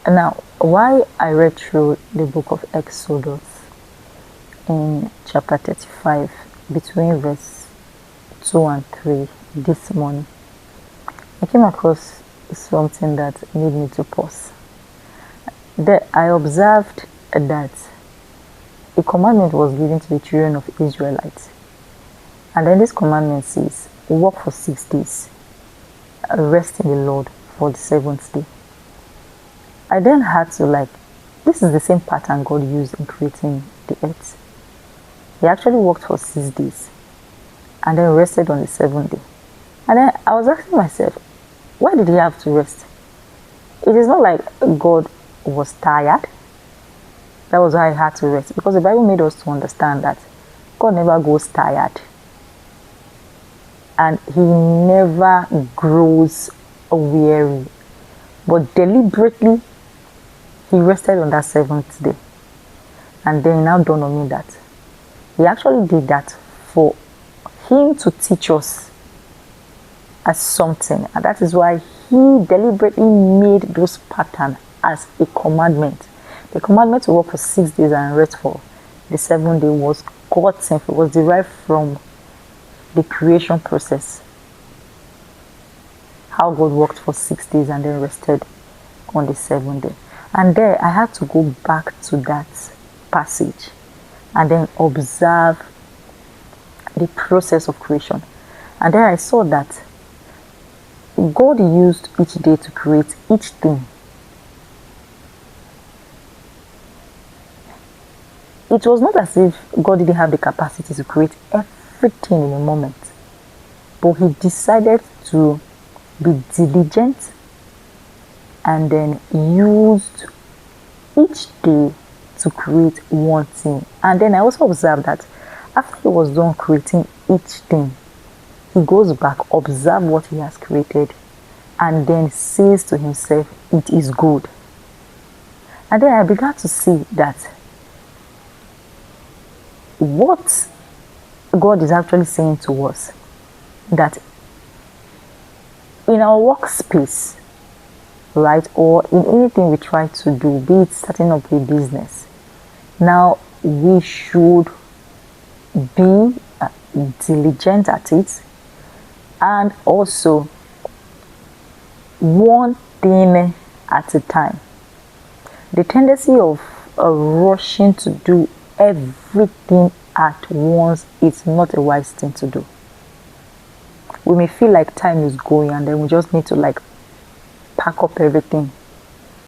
Now, why I read through the book of Exodus in chapter 35 between verse 2 and 3 this morning, I came across something that made me to pause. There, I observed that a commandment was given to the children of Israelites. And then this commandment says, work for 6 days, rest in the Lord for the 7th day. I then had to this is the same pattern God used in creating the earth. He actually worked for 6 days and then rested on the 7th day. And then I was asking myself, why did he have to rest? It is not like God was tired. That was why he had to rest. Because the Bible made us to understand that God never goes tired. And he never grows weary. But deliberately, he rested on that 7th day. And then it now dawned on me that he actually did that for him to teach us as something. And that is why he deliberately made those patterns as a commandment. The commandment to work for 6 days and rest for the 7th day was God's thing. It was derived from the creation process. How God worked for 6 days and then rested on the 7th day. And there I had to go back to that passage and then observe the process of creation. And there I saw that God used each day to create each thing. It was not as if God didn't have the capacity to create everything in a moment, but he decided to be diligent and then used each day to create one thing. And then I also observed that after he was done creating each thing, he goes back, observe what he has created, and then says to himself, it is good. And then I began to see that what God is actually saying to us, that in our workspace, right, or in anything we try to do, be it starting up a business, now we should be diligent at it, and also one thing at a time. The tendency of rushing to do everything at once is not a wise thing to do. We may feel like time is going and then we just need to pack up everything